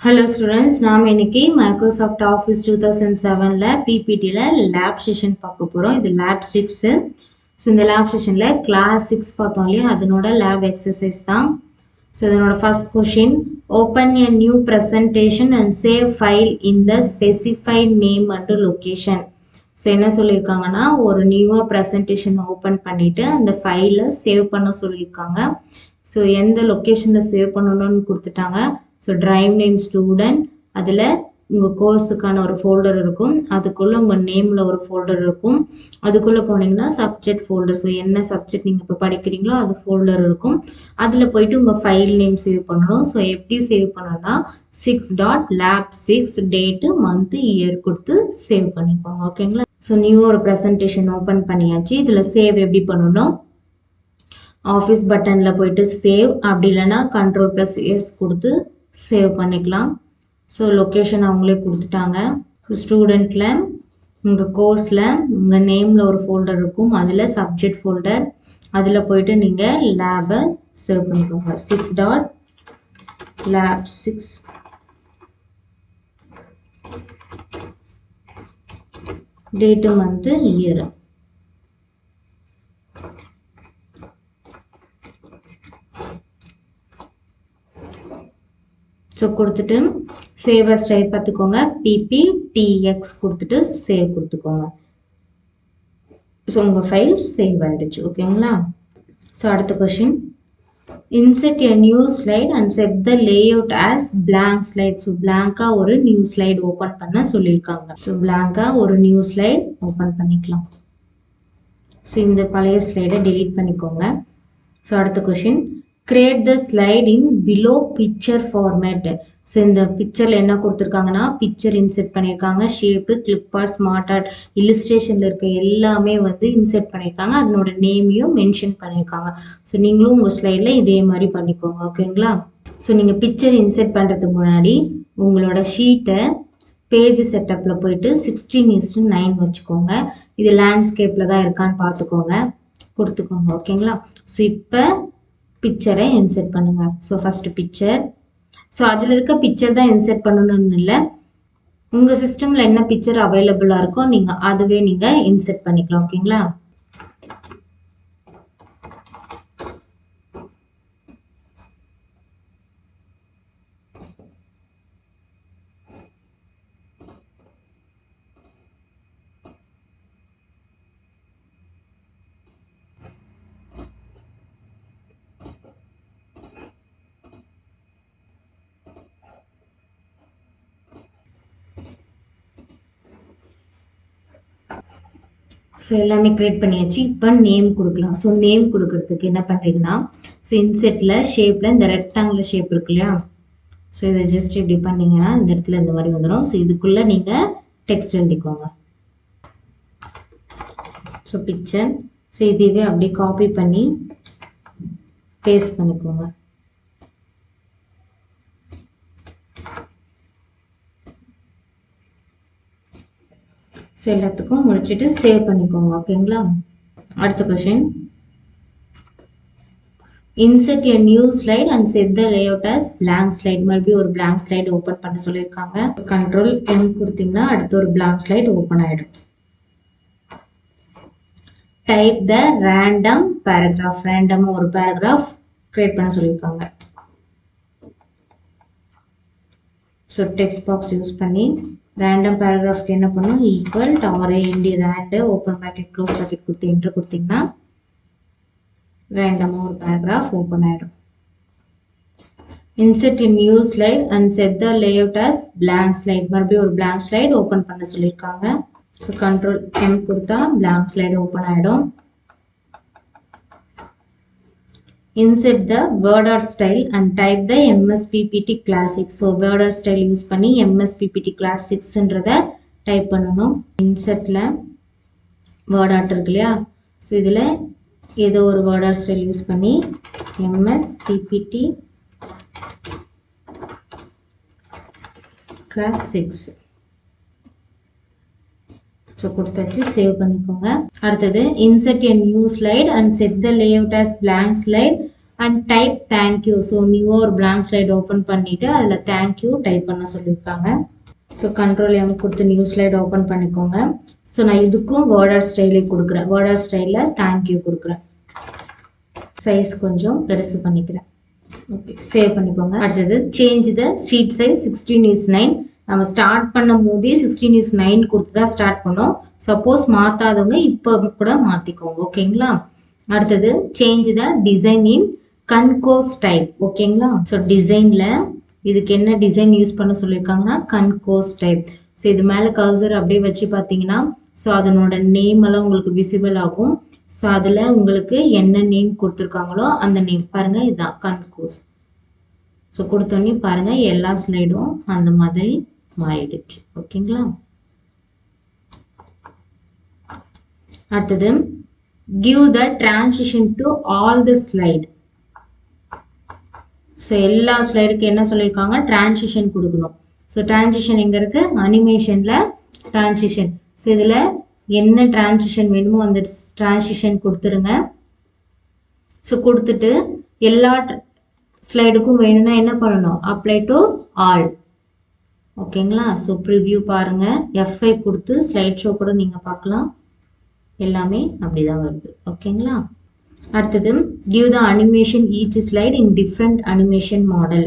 Hello students, நாம் இன்னைக்கு Microsoft Office 2007ல PPTல lab session பார்க்க போறோம். இது lab 6. So இந்த lab sessionல class 6 பார்த்தோம் இல்லையா, அதனோட lab exercise தான். So இதனோட first question, open a new presentation and save file in the specified name and location. So என்ன சொல்லியிருக்காங்கன்னா, ஒரு நியூவா presentation open பண்ணிட்டு அந்த ஃபைலை சேவ் பண்ண சொல்லியிருக்காங்க. ஸோ எந்த லொக்கேஷனில் சேவ் பண்ணணும்னு கொடுத்துட்டாங்க. ஸோ டிரைவ் நேம் ஸ்டூடெண்ட், அதில் உங்கள் கோர்ஸுக்கான ஒரு ஃபோல்டர் இருக்கும், அதுக்குள்ளே உங்கள் நேமில் ஒரு ஃபோல்டர் இருக்கும், அதுக்குள்ளே போனீங்கன்னா சப்ஜெக்ட் ஃபோல்டர், ஸோ என்ன சப்ஜெக்ட் நீங்கள் இப்போ படிக்கிறீங்களோ அது ஃபோல்டர் இருக்கும், அதில் போயிட்டு உங்கள் ஃபைல் நேம் சேவ் பண்ணணும். ஸோ எப்படி சேவ் பண்ணணும்னா 6.lab6 டேட்டு மந்த்து இயர் கொடுத்து சேவ் பண்ணிக்கோங்க. ஓகேங்களா? ஸோ நியூவாக ஒரு ப்ரெசன்டேஷன் ஓப்பன் பண்ணியாச்சு. இதில் சேவ் எப்படி பண்ணணும், ஆஃபீஸ் பட்டனில் போயிட்டு சேவ், அப்படி இல்லைன்னா Ctrl+S கொடுத்து சேவ் பண்ணிக்கலாம். ஸோ லொக்கேஷன் அவங்களே கொடுத்துட்டாங்க. ஸ்டூடெண்ட்டில் உங்கள் கோர்ஸில் உங்கள் நேமில் ஒரு ஃபோல்டர் இருக்கும், அதில் சப்ஜெக்ட் ஃபோல்டர், அதில் போயிட்டு நீங்கள் லேபை சேவ் பண்ணிக்கோங்க. 6.lab6 date month year. So கொடுத்துட்டு சேவ் அஸ் டைப் பார்த்துக்கோங்க, PPTX கொடுத்துட்டு சேவ் கொடுத்துக்கோங்க. ஸோ உங்கள் ஃபைல் சேவ் ஆகிடுச்சு. ஓகேங்களா? ஸோ அடுத்த question, insert a new slide and set the layout as blank slide. So பிளாங்காக ஒரு நியூ ஸ்லைட் ஓப்பன் பண்ண சொல்லியிருக்காங்க. ஸோ பிளாங்காக ஒரு நியூ ஸ்லைட் ஓப்பன் பண்ணிக்கலாம். ஸோ இந்த பழைய ஸ்லைடை டெலீட் பண்ணிக்கோங்க. ஸோ அடுத்த question, create the slide in below picture format. So இந்த பிக்சரில் என்ன கொடுத்துருக்காங்கன்னா, பிக்சர் இன்செர்ட் பண்ணியிருக்காங்க, shape, clip art, smart art, இல்லுஸ்ட்ரேஷனில் இருக்க எல்லாமே வந்து இன்செர்ட் பண்ணியிருக்காங்க, அதனோட நேமையும் மென்ஷன் பண்ணியிருக்காங்க. ஸோ நீங்களும் உங்கள் ஸ்லைடில் இதே மாதிரி பண்ணிக்கோங்க. ஓகேங்களா? ஸோ நீங்கள் பிக்சர் இன்செர்ட் பண்ணுறதுக்கு முன்னாடி உங்களோட ஷீட்டை பேஜ் செட்டப்பில் போயிட்டு 16:9 வச்சுக்கோங்க. இது லேண்ட்ஸ்கேப்பில் தான் இருக்கான்னு பார்த்துக்கோங்க, கொடுத்துக்கோங்க. ஓகேங்களா? ஸோ இப்போ பிக்சரை இன்செர்ட் பண்ணுங்க. So first picture. ஸோ அதில் இருக்க பிக்சர் தான் இன்செர்ட் பண்ணணும்னு இல்லை, உங்கள் சிஸ்டமில் என்ன பிக்சர் அவைலபிளாக இருக்கோ நீங்கள் அதுவே நீங்கள் இன்செர்ட் பண்ணிக்கலாம். ஓகேங்களா? ஸோ எல்லாமே க்ரியேட் பண்ணியாச்சு. இப்போ நேம் கொடுக்கலாம். ஸோ நேம் கொடுக்கறதுக்கு என்ன பண்ணுறீங்கன்னா, ஸோ இன்செர்ட்டில் ஷேப்பில் இந்த ரெக்டாங்குலர் ஷேப் இருக்கு இல்லையா, ஸோ இதை ஜஸ்ட் இப்படி பண்ணிங்கன்னா இந்த இடத்துல இந்த மாதிரி வந்துடும். ஸோ இதுக்குள்ளே நீங்கள் டெக்ஸ்ட் எழுதிக்கோங்க. So picture. ஸோ இதுவே அப்படியே காப்பி பண்ணி பேஸ்ட் பண்ணிக்கோங்க. ஸோ எல்லாத்துக்கும் முடிச்சுட்டு சேவ் பண்ணிக்கோங்க. ஓகேங்களா? அடுத்த question, insert a new slide and set the layout as blank slide. மறுபடியும் ஒரு பிளாங்க் ஸ்லைட் ஓப்பன் பண்ண சொல்லியிருக்காங்க. Ctrl+M கொடுத்தீங்கன்னா அடுத்து ஒரு பிளாங்க் ஸ்லைட் ஓப்பன் ஆகிடும். Type the random paragraph. ரேண்டமாக ஒரு பேராகிராஃப் கிரியேட் பண்ண சொல்லியிருக்காங்க. ஸோ டெக்ஸ்ட் பாக்ஸ் யூஸ் பண்ணி ரேண்டம் பேராகிராஃப்க்கு என்ன பண்ணணும், equal RAND rand open bracket close bracket கொடுத்து என்ட்ரு கொடுத்தீங்கன்னா ரேண்டமாக ஒரு பேராகிராஃப் ஓப்பன் ஆகிடும். Insert in new slide and set the layout as blank slide. மறுபடியும் ஒரு பிளாங்க் ஸ்லைட் ஓப்பன் பண்ண சொல்லியிருக்காங்க. ஸோ Ctrl+M கொடுத்தா பிளாங்க் ஸ்லைட் ஓப்பன் ஆகிடும். Insert the word art style and type the MS PPT Classic. So word art style use பண்ணி MS PPT Classicsன்றத type பண்ணணும். இன்செர்ட்டில் word art இருக்கு இல்லையா, ஸோ இதில் ஏதோ ஒரு word art style யூஸ் பண்ணி MS PPT Classics ஸோ கொடுத்தாச்சு. சேவ் பண்ணிக்கோங்க. அடுத்தது insert a new slide and set the layout as blank slide and type thank you. So நியூவாக ஒரு blank ஸ்லைட் ஓப்பன் பண்ணிவிட்டு அதில் தேங்க்யூ டைப் பண்ண சொல்லியிருக்காங்க. ஸோ கண்ட்ரோல் எம் கொடுத்து நியூ ஸ்லைட் ஓப்பன் பண்ணிக்கோங்க. ஸோ நான் இதுக்கும் வேர்ட் ஸ்டைலே கொடுக்குறேன். வேர்ட் ஸ்டைலில் தேங்க்யூ கொடுக்குறேன். சைஸ் கொஞ்சம் பெருசு பண்ணிக்கிறேன். ஓகே, சேவ் பண்ணிக்கோங்க. அடுத்தது சேஞ்ச் த ஷீட் சைஸ் 16:9. நம்ம ஸ்டார்ட் பண்ணும் போதே 16:9 கொடுத்து தான் ஸ்டார்ட் பண்ணோம். சப்போஸ் மாற்றாதவங்க இப்போ கூட மாற்றிக்கோங்க. ஓகேங்களா? அடுத்தது change the design in concourse type. ஓகேங்களா? ஸோ டிசைனில் இதுக்கு என்ன டிசைன் யூஸ் பண்ண சொல்லியிருக்காங்கன்னா கன்கோஸ் டைப். ஸோ இது மேலே கர்சர் அப்படியே வச்சு பார்த்தீங்கன்னா ஸோ அதனோட நேம் எல்லாம் உங்களுக்கு விசிபிள் ஆகும். ஸோ அதில் உங்களுக்கு என்ன நேம் கொடுத்துருக்காங்களோ அந்த நேம் பாருங்கள், இதுதான் கன்கோஸ். ஸோ கொடுத்தோன்னே பாருங்கள் எல்லா ஸ்லைடும் அந்த மாதிரி மாறிடுச்சு. ஓகேங்களா? அடுத்தது give the transition to all the slide. So எல்லா ஸ்லைடுக்கு என்ன சொல்லியிருக்காங்க, டிரான்சிஷன் கொடுக்கணும். ஸோ டிரான்சிஷன் எங்கே இருக்குது, அனிமேஷனில் டிரான்சிஷன். ஸோ இதில் என்ன டிரான்சிஷன் வேணுமோ அந்த டிரான்சிஷன் கொடுத்துருங்க. ஸோ கொடுத்துட்டு எல்லா ஸ்லைடுக்கும் வேணும்னா என்ன பண்ணணும், அப்ளை டு ஆல். ஓகேங்களா? ஸோ ப்ரிவ்யூ பாருங்கள், F5 கொடுத்து ஸ்லைட் ஷோ கூட நீங்கள் பார்க்கலாம். எல்லாமே அப்படிதான் வருது. ஓகேங்களா? அடுத்தது give the animation each slide in different animation model.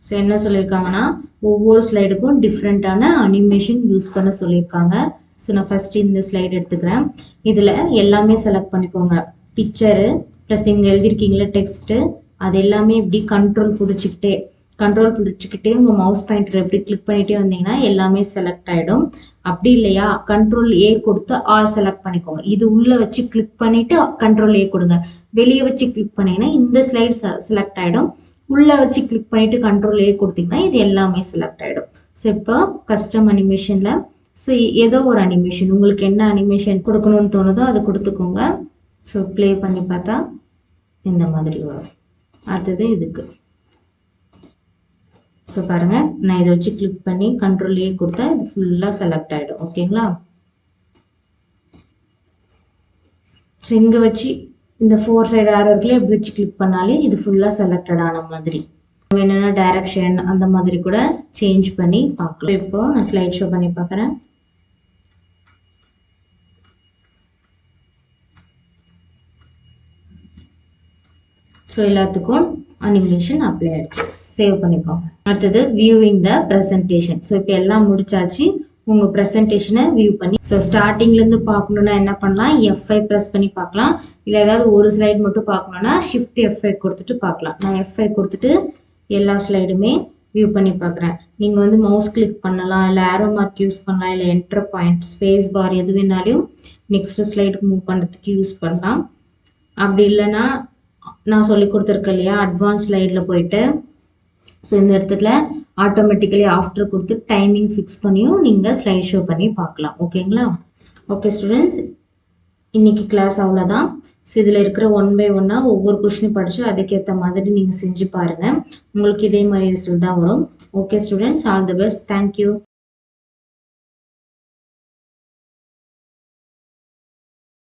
So என்ன சொல்லியிருக்காங்கன்னா ஒவ்வொரு ஸ்லைடுக்கும் டிஃப்ரெண்ட்டான அனிமேஷன் யூஸ் பண்ண சொல்லியிருக்காங்க. ஸோ நான் ஃபஸ்ட்டு இந்த ஸ்லைடு எடுத்துக்கிறேன். இதில் எல்லாமே செலக்ட் பண்ணிக்கோங்க. பிக்சரு ப்ளஸ் இங்கே எழுதியிருக்கீங்களா டெக்ஸ்ட்டு, அது எல்லாமே இப்படி கண்ட்ரோல் பிடிச்சிக்கிட்டே உங்கள் மவுஸ் பாயிண்டர் எப்படி கிளிக் பண்ணிகிட்டே வந்தீங்கன்னா எல்லாமே செலக்ட் ஆகிடும். அப்படி இல்லையா கண்ட்ரோல் ஏ கொடுத்து ஆல் செலக்ட் பண்ணிக்கோங்க. இது உள்ளே வச்சு கிளிக் பண்ணிவிட்டு கண்ட்ரோல் ஏ கொடுங்க. வெளியே வச்சு கிளிக் பண்ணிங்கன்னா இந்த ஸ்லைட் செலக்ட் ஆகிடும். உள்ளே வச்சு கிளிக் பண்ணிவிட்டு கண்ட்ரோல் ஏ கொடுத்தீங்கன்னா இது எல்லாமே செலக்ட் ஆகிடும். ஸோ இப்போ கஸ்டம் அனிமேஷனில் ஸோ ஏதோ ஒரு அனிமேஷன் உங்களுக்கு என்ன அனிமேஷன் கொடுக்கணும்னு தோணுதோ அதை கொடுத்துக்கோங்க. ஸோ ப்ளே பண்ணி பார்த்தா இந்த மாதிரி வரும். அடுத்தது இதுக்கு ஸோ பாருங்கள், நான் இதை வச்சு கிளிக் பண்ணி கண்ட்ரோல் ஏ கொடுத்தா இது ஃபுல்லாக செலக்ட் ஆகிடும். ஓகேங்களா? ஸோ இங்கே வச்சு இந்த 4 சைடு ஆர்டருக்குள்ளே எப்படி வச்சு கிளிக் பண்ணாலே இது ஃபுல்லாக செலக்டட் ஆன மாதிரி. என்னென்னா டைரக்ஷன் அந்த மாதிரி கூட சேஞ்ச் பண்ணி பார்க்கலாம். இப்போ நான் ஸ்லைட் ஷோ பண்ணி பார்க்குறேன். ஸோ எல்லாத்துக்கும் அனிமேஷன் அப்ளை ஆகிடுச்சு. சேவ் பண்ணிக்கோங்க. அடுத்தது வியூவிங் த ப்ரெசன்டேஷன். ஸோ இப்போ எல்லாம் முடிச்சாச்சு. உங்கள் ப்ரெசன்டேஷனை வியூ பண்ணி ஸோ ஸ்டார்டிங்லேருந்து பார்க்கணுன்னா என்ன பண்ணலாம், F5 ப்ரெஸ் பண்ணி பார்க்கலாம். இல்லை ஏதாவது ஒரு ஸ்லைட் மட்டும் பார்க்கணுன்னா ஷிஃப்ட் F5 கொடுத்துட்டு பார்க்கலாம். நான் F5 கொடுத்துட்டு எல்லா ஸ்லைடுமே வியூ பண்ணி பார்க்குறேன். நீங்கள் வந்து மவுஸ் கிளிக் பண்ணலாம், இல்லை ஆரோ மார்க் யூஸ் பண்ணலாம், இல்லை என்டர் பாயிண்ட் ஸ்பேஸ் பார் எது வேணாலும் நெக்ஸ்ட் ஸ்லைடுக்கு மூவ் பண்ணுறதுக்கு யூஸ் பண்ணலாம். அப்படி இல்லைன்னா நான் சொல்லி கொடுத்துருக்கேன் இல்லையா அட்வான்ஸ் ஸ்லைடில் போயிட்டு ஸோ இந்த இடத்துல ஆட்டோமேட்டிக்கலி ஆஃப்டர் கொடுத்து டைமிங் ஃபிக்ஸ் பண்ணியும் நீங்கள் ஸ்லைட் ஷோ பண்ணி பார்க்கலாம். ஓகேங்களா? ஓகே ஸ்டூடெண்ட்ஸ், இன்னைக்கு கிளாஸ் அவ்வளோதான். ஸோ இதில் இருக்கிற 1 by 1 ஒவ்வொரு கொஷினும் படித்து அதுக்கேற்ற மாதிரி நீங்கள் செஞ்சு பாருங்கள். உங்களுக்கு இதே மாதிரி ரிசல்ட் தான் வரும். Okay students, all the best. Thank you.